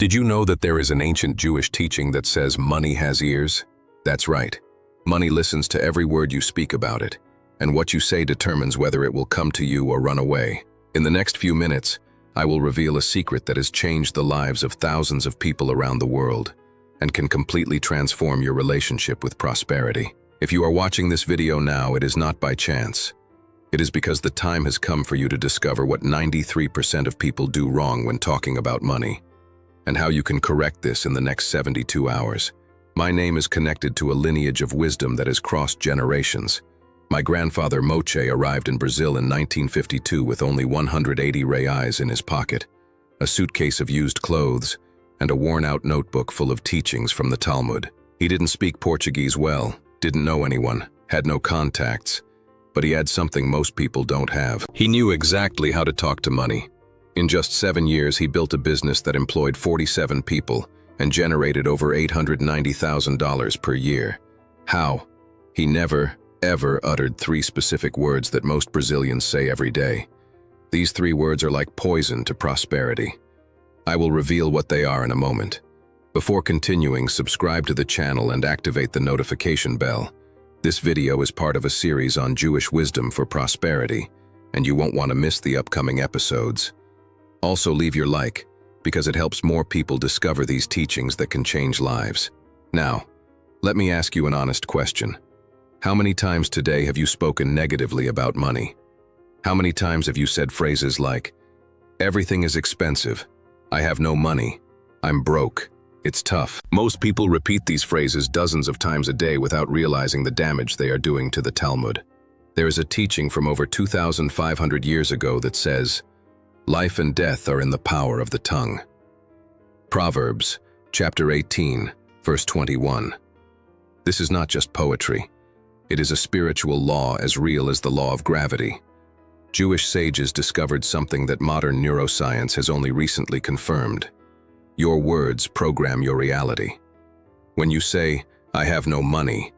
Did you know that there is an ancient Jewish teaching that says money has ears? That's right. Money listens to every word you speak about it, and what you say determines whether it will come to you or run away. In the next few minutes, I will reveal a secret that has changed the lives of thousands of people around the world and can completely transform your relationship with prosperity. If you are watching this video now, it is not by chance. It is because the time has come for you to discover what 93% of people do wrong when talking about money, and how you can correct this in the next 72 hours. My name is connected to a lineage of wisdom that has crossed generations. My grandfather Moche arrived in Brazil in 1952 with only 180 reais in his pocket, a suitcase of used clothes, and a worn-out notebook full of teachings from the Talmud. He didn't speak Portuguese well, didn't know anyone, had no contacts, but he had something most people don't have. He knew exactly how to talk to money. In just 7 years, he built a business that employed 47 people and generated over $890,000 per year. How? He never, ever uttered 3 specific words that most Brazilians say every day. These 3 words are like poison to prosperity. I will reveal what they are in a moment. Before continuing, subscribe to the channel and activate the notification bell. This video is part of a series on Jewish wisdom for prosperity, and you won't want to miss the upcoming episodes. Also, leave your like, because it helps more people discover these teachings that can change lives. Now, let me ask you an honest question. How many times today have you spoken negatively about money? How many times have you said phrases like, "Everything is expensive," "I have no money," "I'm broke," "It's tough"? Most people repeat these phrases dozens of times a day without realizing the damage they are doing to the Talmud. There is a teaching from over 2,500 years ago that says, life and death are in the power of the tongue. Proverbs, chapter 18, verse 21. This is not just poetry. It is a spiritual law as real as the law of gravity. Jewish sages discovered something that modern neuroscience has only recently confirmed. Your words program your reality. When you say, "I have no money,"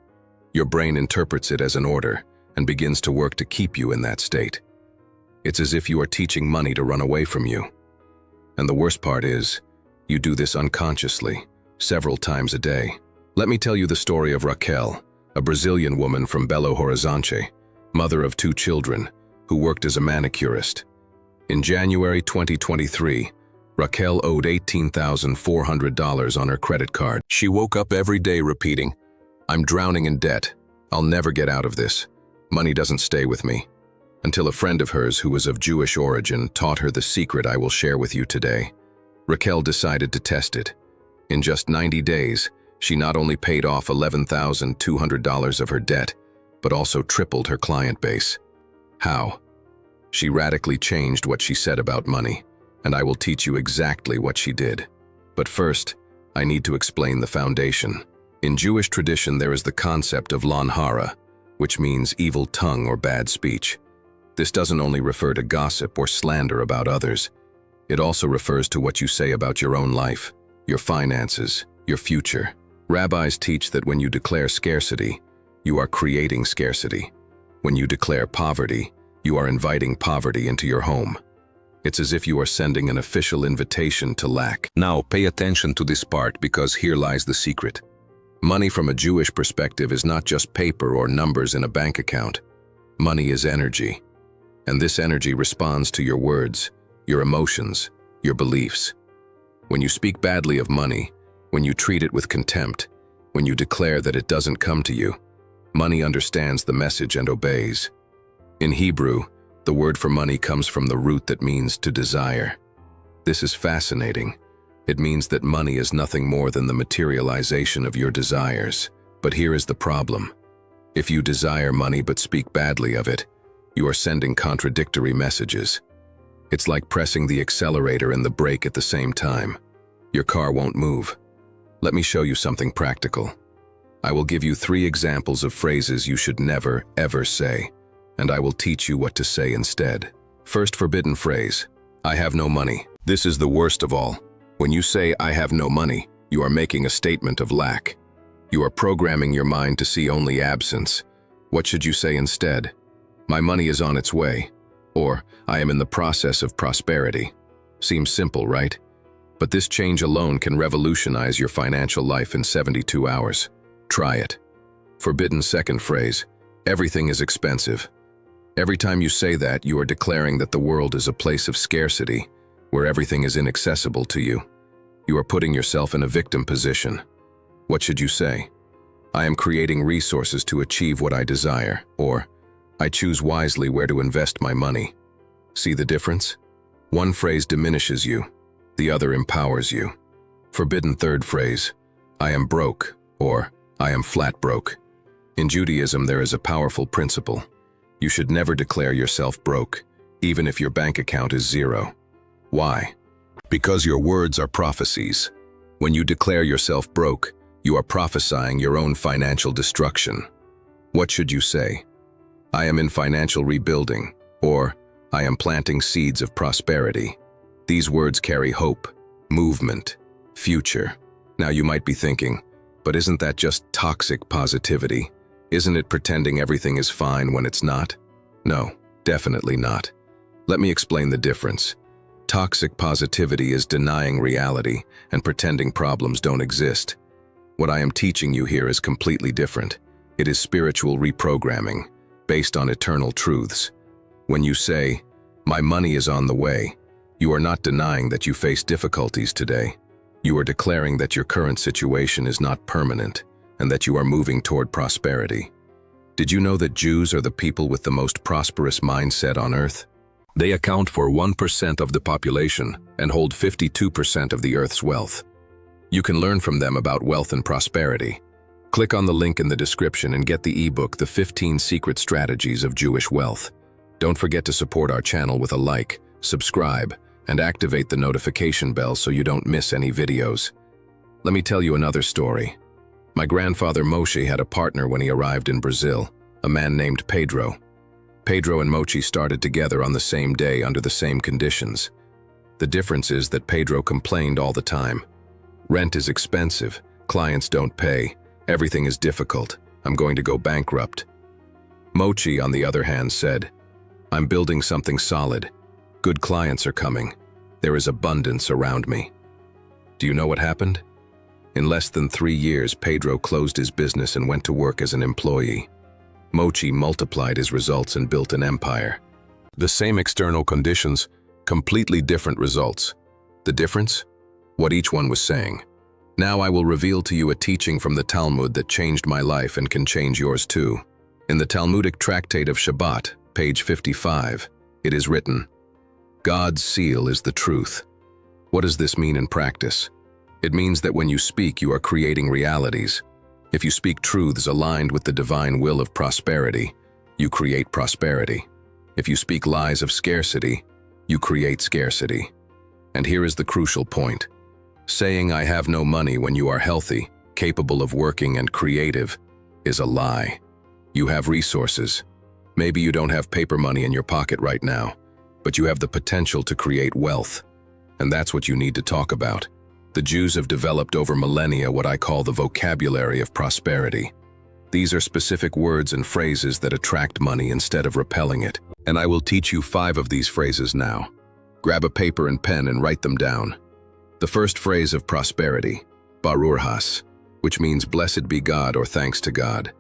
your brain interprets it as an order and begins to work to keep you in that state. It's as if you are teaching money to run away from you. And the worst part is, you do this unconsciously, several times a day. Let me tell you the story of Raquel, a Brazilian woman from Belo Horizonte, mother of 2 children, who worked as a manicurist. In January 2023, Raquel owed $18,400 on her credit card. She woke up every day repeating, "I'm drowning in debt. I'll never get out of this. Money doesn't stay with me." Until a friend of hers who was of Jewish origin taught her the secret I will share with you today. Raquel decided to test it. In just 90 days, she not only paid off $11,200 of her debt, but also tripled her client base. How? She radically changed what she said about money, and I will teach you exactly what she did. But first, I need to explain the foundation. In Jewish tradition, there is the concept of lashon hara, which means evil tongue or bad speech. This doesn't only refer to gossip or slander about others. It also refers to what you say about your own life, your finances, your future. Rabbis teach that when you declare scarcity, you are creating scarcity. When you declare poverty, you are inviting poverty into your home. It's as if you are sending an official invitation to lack. Now, pay attention to this part because here lies the secret. Money from a Jewish perspective is not just paper or numbers in a bank account. Money is energy. And this energy responds to your words, your emotions, your beliefs. When you speak badly of money, when you treat it with contempt, when you declare that it doesn't come to you, money understands the message and obeys. In Hebrew, the word for money comes from the root that means to desire. This is fascinating. It means that money is nothing more than the materialization of your desires. But here is the problem. If you desire money but speak badly of it, you are sending contradictory messages. It's like pressing the accelerator and the brake at the same time. Your car won't move. Let me show you something practical. I will give you 3 examples of phrases you should never, ever say, and I will teach you what to say instead. First forbidden phrase, "I have no money." This is the worst of all. When you say, "I have no money," you are making a statement of lack. You are programming your mind to see only absence. What should you say instead? "My money is on its way," or "I am in the process of prosperity." Seems simple, right? But this change alone can revolutionize your financial life in 72 hours. Try it. Forbidden second phrase, everything is expensive. Every time you say that, you are declaring that the world is a place of scarcity, where everything is inaccessible to you. You are putting yourself in a victim position. What should you say? I am creating resources to achieve what I desire, or I choose wisely where to invest my money. See the difference? One phrase diminishes you, the other empowers you. Forbidden third phrase, I am broke, or I am flat broke. In Judaism, there is a powerful principle. You should never declare yourself broke, even if your bank account is zero. Why? Because your words are prophecies. When you declare yourself broke, you are prophesying your own financial destruction. What should you say? I am in financial rebuilding, or I am planting seeds of prosperity. These words carry hope, movement, future. Now you might be thinking, but isn't that just toxic positivity? Isn't it pretending everything is fine when it's not? No, definitely not. Let me explain the difference. Toxic positivity is denying reality and pretending problems don't exist. What I am teaching you here is completely different. It is spiritual reprogramming, based on eternal truths. When you say, my money is on the way, you are not denying that you face difficulties today. You are declaring that your current situation is not permanent and that you are moving toward prosperity. Did you know that Jews are the people with the most prosperous mindset on earth? They account for 1% of the population and hold 52% of the earth's wealth. You can learn from them about wealth and prosperity. Click on the link in the description and get the ebook, The 15 Secret Strategies of Jewish Wealth. Don't forget to support our channel with a like, subscribe, and activate the notification bell so you don't miss any videos. Let me tell you another story. My grandfather Moshe had a partner when he arrived in Brazil, a man named Pedro. Pedro and Mochi started together on the same day under the same conditions. The difference is that Pedro complained all the time. Rent is expensive, clients don't pay, everything is difficult, I'm going to go bankrupt. Mochi, on the other hand, said, I'm building something solid. Good clients are coming. There is abundance around me. Do you know what happened? In less than 3 years, Pedro closed his business and went to work as an employee. Mochi multiplied his results and built an empire. The same external conditions, completely different results. The difference? What each one was saying. Now I will reveal to you a teaching from the Talmud that changed my life and can change yours too. In the Talmudic Tractate of Shabbat, page 55, it is written, God's seal is the truth. What does this mean in practice? It means that when you speak, you are creating realities. If you speak truths aligned with the divine will of prosperity, you create prosperity. If you speak lies of scarcity, you create scarcity. And here is the crucial point. Saying I have no money when you are healthy, capable of working and creative, is a lie. You have resources. Maybe you don't have paper money in your pocket right now, but you have the potential to create wealth. And that's what you need to talk about. The Jews have developed over millennia what I call the vocabulary of prosperity. These are specific words and phrases that attract money instead of repelling it. And I will teach you 5 of these phrases now. Grab a paper and pen and write them down. The first phrase of prosperity, Baruch Has, which means blessed be God or thanks to God.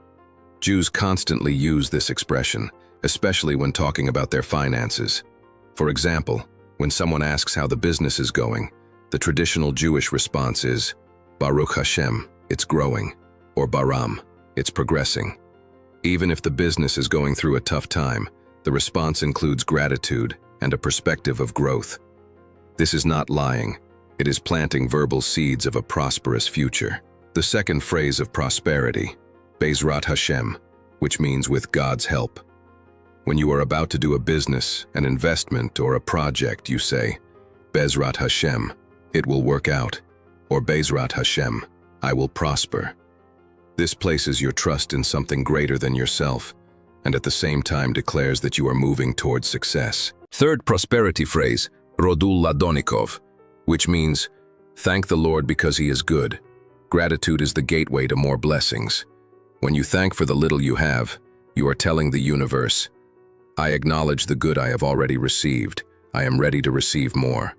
Jews constantly use this expression, especially when talking about their finances. For example, when someone asks how the business is going, the traditional Jewish response is, Baruch Hashem, it's growing, or Baram, it's progressing. Even if the business is going through a tough time, the response includes gratitude and a perspective of growth. This is not lying, it is planting verbal seeds of a prosperous future. The second phrase of prosperity, Bezrat Hashem, which means with God's help. When you are about to do a business, an investment, or a project, you say, Bezrat Hashem, it will work out, or Bezrat Hashem, I will prosper. This places your trust in something greater than yourself, and at the same time declares that you are moving towards success. Third prosperity phrase, Rodul Ladonikov, which means, thank the Lord because He is good. Gratitude is the gateway to more blessings. When you thank for the little you have, you are telling the universe, I acknowledge the good I have already received. I am ready to receive more.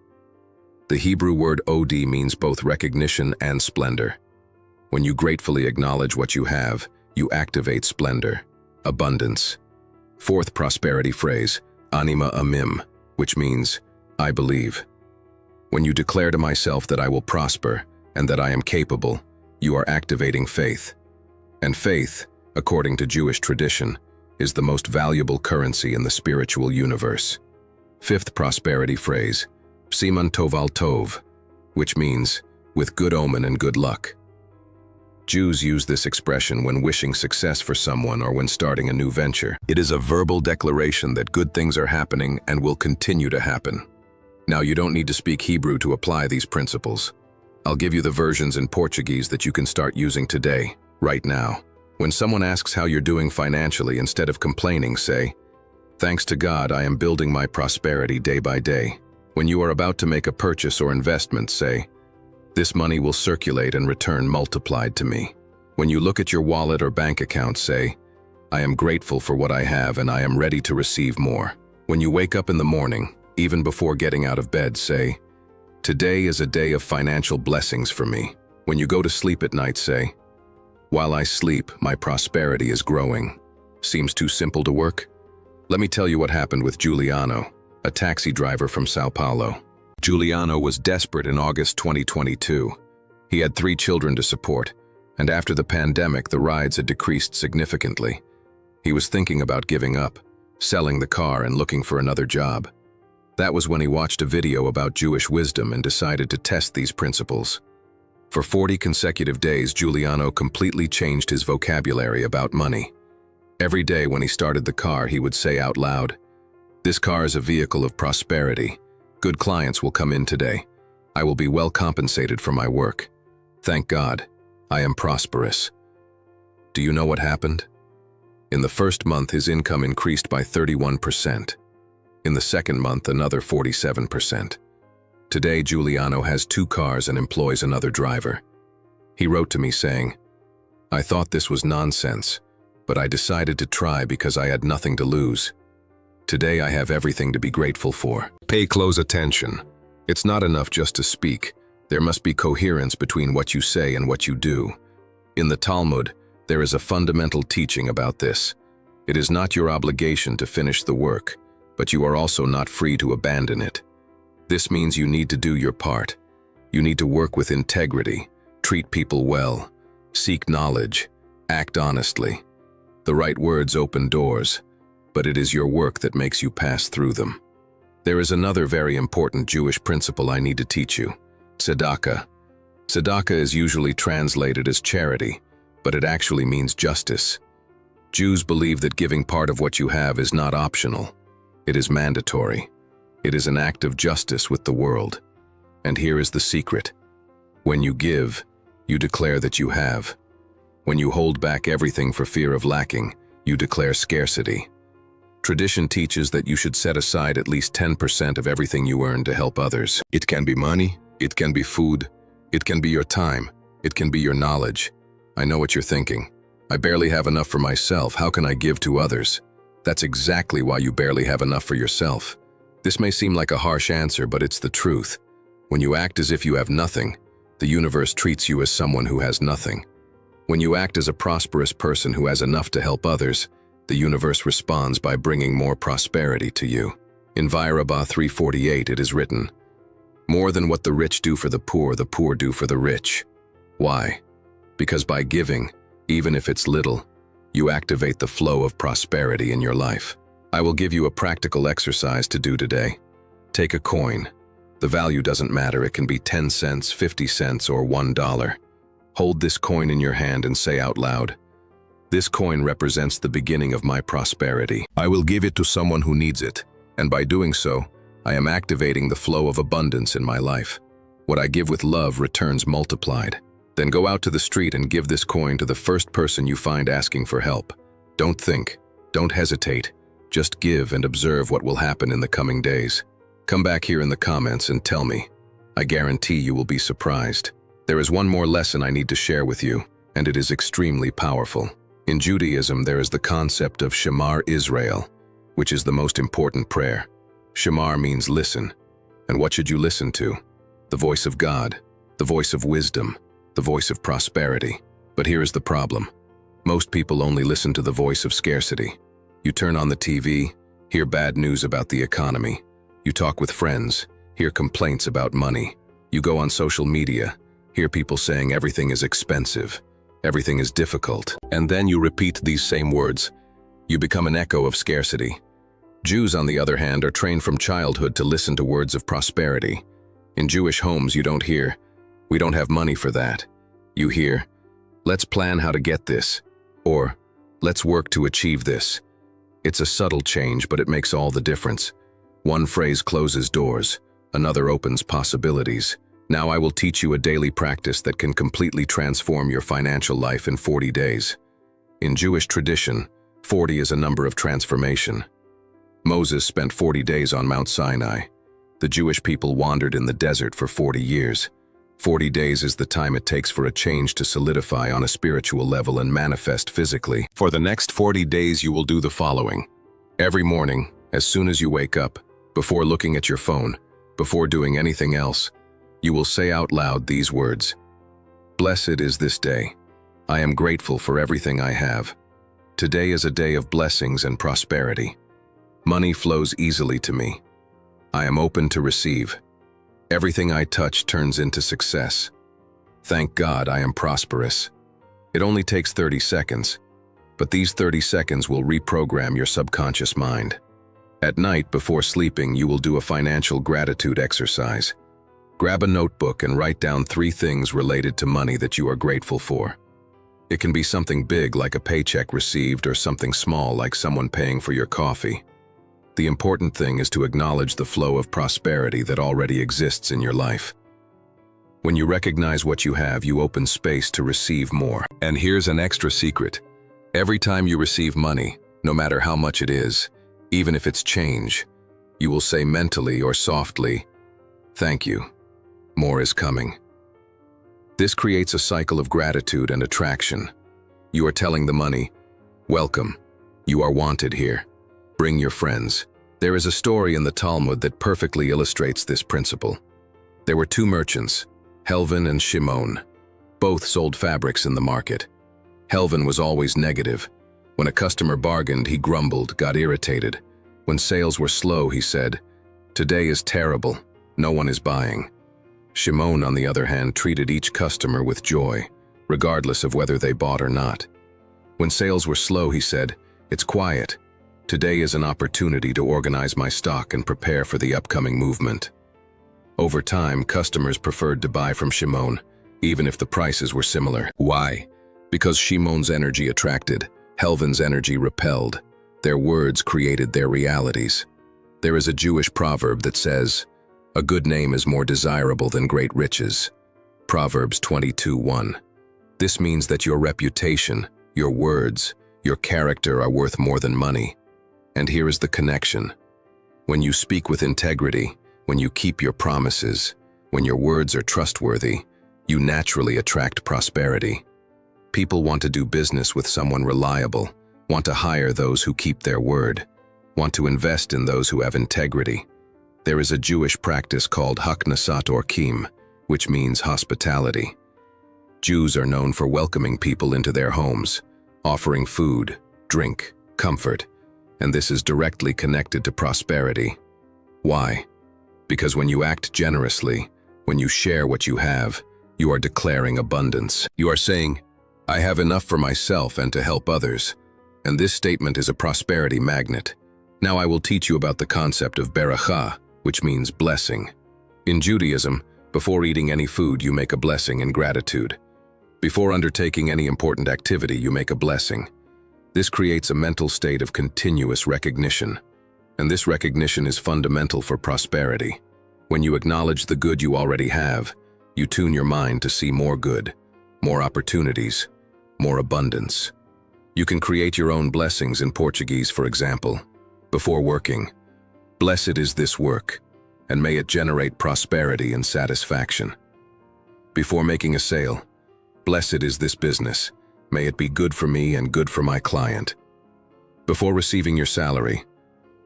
The Hebrew word od means both recognition and splendor. When you gratefully acknowledge what you have, you activate splendor, abundance. Fourth prosperity phrase, anima amim, which means, I believe. When you declare to myself that I will prosper and that I am capable, you are activating faith. And faith, according to Jewish tradition, is the most valuable currency in the spiritual universe. Fifth prosperity phrase, siman tov al tov, which means, with good omen and good luck. Jews use this expression when wishing success for someone or when starting a new venture. It is a verbal declaration that good things are happening and will continue to happen. Now, you don't need to speak Hebrew to apply these principles. I'll give you the versions in Portuguese that you can start using today, right now. When someone asks how you're doing financially, instead of complaining, say, "Thanks to God, I am building my prosperity day by day." When you are about to make a purchase or investment, say, "This money will circulate and return multiplied to me." When you look at your wallet or bank account, say, "I am grateful for what I have and I am ready to receive more." When you wake up in the morning, even before getting out of bed, say, "Today is a day of financial blessings for me." When you go to sleep at night, say, "While I sleep, my prosperity is growing." Seems too simple to work? Let me tell you what happened with Giuliano, a taxi driver from Sao Paulo. Giuliano was desperate in August 2022. He had 3 children to support, and after the pandemic, the rides had decreased significantly. He was thinking about giving up, selling the car and looking for another job. That was when he watched a video about Jewish wisdom and decided to test these principles. For 40 consecutive days, Giuliano completely changed his vocabulary about money. Every day when he started the car, he would say out loud, "This car is a vehicle of prosperity. Good clients will come in today. I will be well compensated for my work. Thank God, I am prosperous." Do you know what happened? In the first month, his income increased by 31%. In the second month, another 47%. Today, Giuliano has 2 cars and employs another driver. He wrote to me saying, "I thought this was nonsense, but I decided to try because I had nothing to lose. Today I have everything to be grateful for." Pay close attention. It's not enough just to speak. There must be coherence between what you say and what you do. In the Talmud, there is a fundamental teaching about this. It is not your obligation to finish the work, but you are also not free to abandon it. This means you need to do your part. You need to work with integrity, treat people well, seek knowledge, act honestly. The right words open doors, but it is your work that makes you pass through them. There is another very important Jewish principle I need to teach you, tzedakah. Tzedakah is usually translated as charity, but it actually means justice. Jews believe that giving part of what you have is not optional. It is mandatory. It is an act of justice with the world. And here is the secret. When you give, you declare that you have. When you hold back everything for fear of lacking, you declare scarcity. Tradition teaches that you should set aside at least 10% of everything you earn to help others. It can be money, it can be food, it can be your time, it can be your knowledge. I know what you're thinking. I barely have enough for myself, how can I give to others? That's exactly why you barely have enough for yourself. This may seem like a harsh answer, but it's the truth. When you act as if you have nothing, the universe treats you as someone who has nothing. When you act as a prosperous person who has enough to help others, the universe responds by bringing more prosperity to you. In Vairabah 3:48 it is written, "More than what the rich do for the poor do for the rich." Why? Because by giving, even if it's little, you activate the flow of prosperity in your life. I will give you a practical exercise to do today. Take a coin. The value doesn't matter, it can be 10 cents, 50 cents, or $1. Hold this coin in your hand and say out loud, "This coin represents the beginning of my prosperity. I will give it to someone who needs it, and by doing so, I am activating the flow of abundance in my life. What I give with love returns multiplied." Then go out to the street and give this coin to the first person you find asking for help. Don't think, don't hesitate, just give and observe what will happen in the coming days. Come back here in the comments and tell me. I guarantee you will be surprised. There is one more lesson I need to share with you, and it is extremely powerful. In Judaism, there is the concept of Shema Israel, which is the most important prayer. Shema means listen. And what should you listen to? the voice of God, the voice of wisdom, the voice of prosperity. But here is the problem. Most people only listen to the voice of scarcity. You turn on the TV, hear bad news about the economy. You talk with friends, hear complaints about money. You go on social media, hear people saying everything is expensive, everything is difficult. And then you repeat these same words. You become an echo of scarcity. Jews, on the other hand, are trained from childhood to listen to words of prosperity. In Jewish homes, you don't hear, "We don't have money for that." You hear, "Let's plan how to get this," or "Let's work to achieve this." It's a subtle change, but it makes all the difference. One phrase closes doors, another opens possibilities. Now I will teach you a daily practice that can completely transform your financial life in 40 days. In Jewish tradition, 40 is a number of transformation. Moses spent 40 days on Mount Sinai. The Jewish people wandered in the desert for 40 years. 40 days is the time it takes for a change to solidify on a spiritual level and manifest physically. For the next 40 days, you will do the following. Every morning, as soon as you wake up, before looking at your phone, before doing anything else, you will say out loud these words. Blessed is this day. I am grateful for everything I have. Today is a day of blessings and prosperity. Money flows easily to me. I am open to receive. Everything I touch turns into success. Thank God I am prosperous. It only takes 30 seconds, but these 30 seconds will reprogram your subconscious mind. At night, before sleeping, you will do a financial gratitude exercise. Grab a notebook and write down 3 things related to money that you are grateful for. It can be something big like a paycheck received or something small like someone paying for your coffee. The important thing is to acknowledge the flow of prosperity that already exists in your life. When you recognize what you have, you open space to receive more. And here's an extra secret. Every time you receive money, no matter how much it is, even if it's change, you will say mentally or softly, "Thank you. More is coming." This creates a cycle of gratitude and attraction. You are telling the money, "Welcome. You are wanted here. Bring your friends." There is a story in the Talmud that perfectly illustrates this principle. There were 2 merchants, Helvan and Shimon. Both sold fabrics in the market. Helvan was always negative. When a customer bargained, he grumbled, got irritated. When sales were slow, he said, "Today is terrible. No one is buying." Shimon, on the other hand, treated each customer with joy, regardless of whether they bought or not. When sales were slow, he said, "It's quiet. Today is an opportunity to organize my stock and prepare for the upcoming movement." Over time, customers preferred to buy from Shimon, even if the prices were similar. Why? Because Shimon's energy attracted, Helvan's energy repelled. Their words created their realities. There is a Jewish proverb that says, "A good name is more desirable than great riches." Proverbs 22:1. This means that your reputation, your words, your character are worth more than money. And here is the connection. When you speak with integrity, when you keep your promises, when your words are trustworthy, you naturally attract prosperity. People want to do business with someone reliable, want to hire those who keep their word, want to invest in those who have integrity. There is a Jewish practice called Haknasat Orkim, which means hospitality. Jews are known for welcoming people into their homes, offering food, drink, comfort, and this is directly connected to prosperity. Why? Because when you act generously, when you share what you have, you are declaring abundance. You are saying, "I have enough for myself and to help others," and this statement is a prosperity magnet. Now I will teach you about the concept of berakah, which means blessing. In Judaism, before eating any food, you make a blessing in gratitude. Before undertaking any important activity, you make a blessing. This creates a mental state of continuous recognition, and this recognition is fundamental for prosperity. When you acknowledge the good you already have, you tune your mind to see more good, more opportunities, more abundance. You can create your own blessings in Portuguese, for example. Before working, "Blessed is this work, and may it generate prosperity and satisfaction." Before making a sale, "Blessed is this business, may it be good for me and good for my client." Before receiving your salary,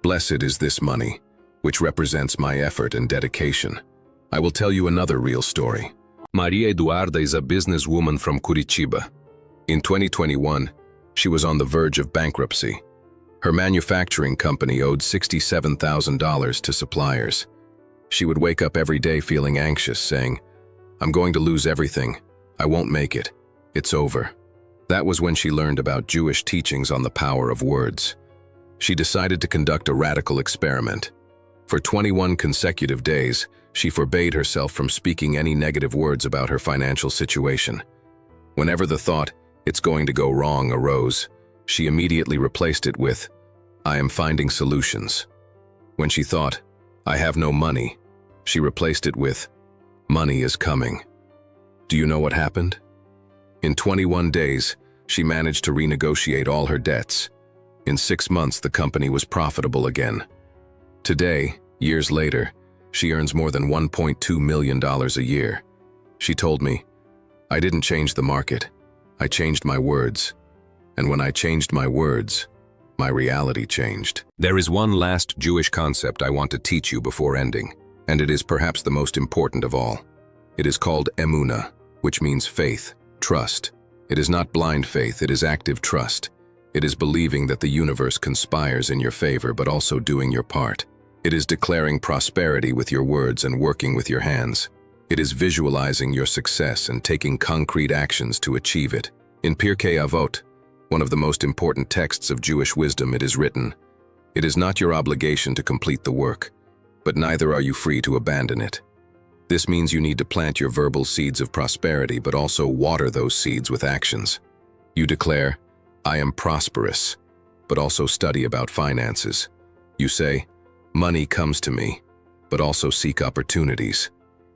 "Blessed is this money, which represents my effort and dedication. I will tell you another real story. Maria Eduarda is a businesswoman from Curitiba. In 2021, she was on the verge of bankruptcy. Her manufacturing company owed $67,000 to suppliers. She would wake up every day feeling anxious, saying, "I'm going to lose everything. I won't make it. It's over." That was when she learned about Jewish teachings on the power of words. She decided to conduct a radical experiment. For 21 consecutive days, she forbade herself from speaking any negative words about her financial situation. Whenever the thought, "It's going to go wrong," arose, she immediately replaced it with, "I am finding solutions." When she thought, "I have no money," she replaced it with, "Money is coming." Do you know what happened? In 21 days, she managed to renegotiate all her debts. In 6 months, the company was profitable again. Today, years later, she earns more than $1.2 million a year. She told me, "I didn't change the market. I changed my words. And when I changed my words, my reality changed." There is one last Jewish concept I want to teach you before ending, and it is perhaps the most important of all. It is called emunah, which means faith, trust. It is not blind faith, it is active trust. It is believing that the universe conspires in your favor but also doing your part. It is declaring prosperity with your words and working with your hands. It is visualizing your success and taking concrete actions to achieve it. In Pirkei Avot, one of the most important texts of Jewish wisdom, it is written, "It is not your obligation to complete the work, but neither are you free to abandon it." This means you need to plant your verbal seeds of prosperity, but also water those seeds with actions. You declare, "I am prosperous," but also study about finances. You say, "Money comes to me," but also seek opportunities.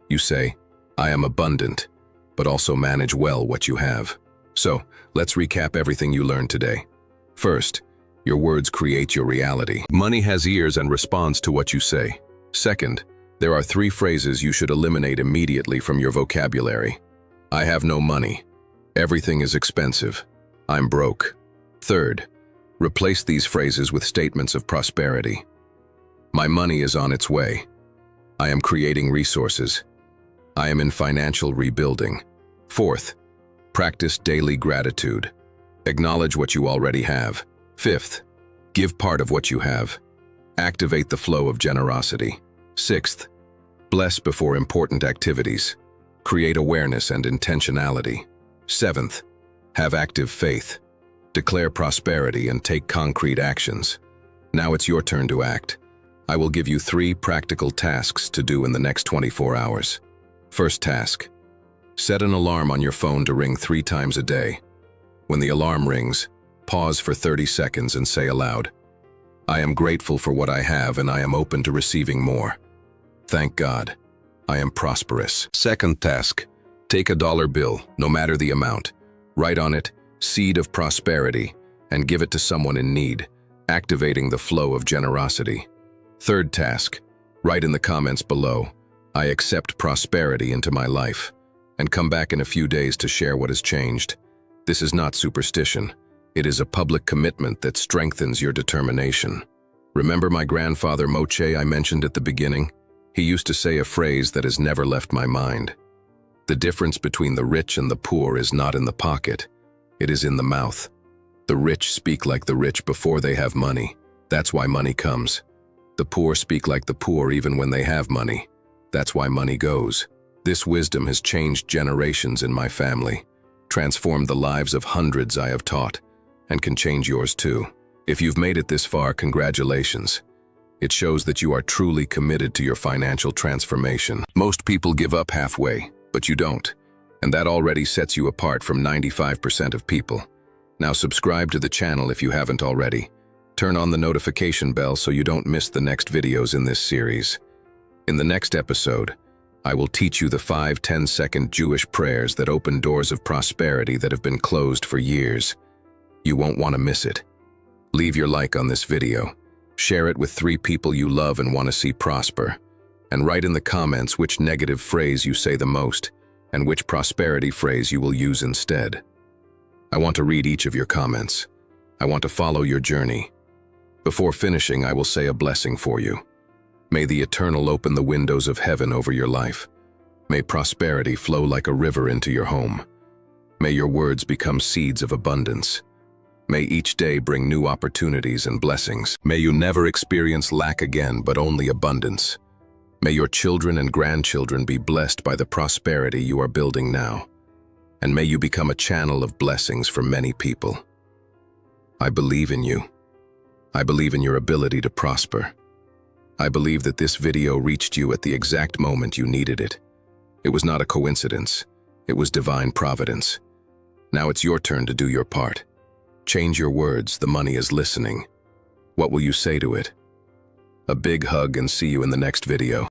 You say, "I am abundant," but also manage well what you have. So, let's recap everything you learned today. First, your words create your reality. Money has ears and responds to what you say. Second, there are 3 phrases you should eliminate immediately from your vocabulary. I have no money. Everything is expensive. I'm broke. Third, replace these phrases with statements of prosperity. My money is on its way. I am creating resources. I am in financial rebuilding. Fourth, practice daily gratitude. Acknowledge what you already have. Fifth, give part of what you have. Activate the flow of generosity. Sixth, bless before important activities. Create awareness and intentionality. Seventh, have active faith. Declare prosperity and take concrete actions. Now it's your turn to act. I will give you 3 practical tasks to do in the next 24 hours. First task, set an alarm on your phone to ring 3 times a day. When the alarm rings, pause for 30 seconds and say aloud, "I am grateful for what I have and I am open to receiving more. Thank God, I am prosperous." Second task, take a dollar bill, no matter the amount. Write on it, "Seed of Prosperity," and give it to someone in need, activating the flow of generosity. Third task, write in the comments below, "I accept prosperity into my life," and come back in a few days to share what has changed. This is not superstition. It is a public commitment that strengthens your determination. Remember my grandfather Moshe I mentioned at the beginning? He used to say a phrase that has never left my mind. The difference between the rich and the poor is not in the pocket. It is in the mouth. The rich speak like the rich before they have money. That's why money comes. The poor speak like the poor even when they have money. That's why money goes. This wisdom has changed generations in my family, transformed the lives of hundreds I have taught, and can change yours too. If you've made it this far, congratulations. It shows that you are truly committed to your financial transformation. Most people give up halfway, but you don't. And that already sets you apart from 95% of people. Now subscribe to the channel if you haven't already. Turn on the notification bell so you don't miss the next videos in this series. In the next episode, I will teach you the 5 10-second Jewish prayers that open doors of prosperity that have been closed for years. You won't want to miss it. Leave your like on this video. Share it with 3 people you love and want to see prosper. And write in the comments which negative phrase you say the most and which prosperity phrase you will use instead. I want to read each of your comments. I want to follow your journey. Before finishing, I will say a blessing for you. May the Eternal open the windows of heaven over your life. May prosperity flow like a river into your home. May your words become seeds of abundance. May each day bring new opportunities and blessings. May you never experience lack again, but only abundance. May your children and grandchildren be blessed by the prosperity you are building now. And may you become a channel of blessings for many people. I believe in you. I believe in your ability to prosper. I believe that this video reached you at the exact moment you needed it. It was not a coincidence. It was divine providence. Now it's your turn to do your part. Change your words, the money is listening. What will you say to it? A big hug and see you in the next video.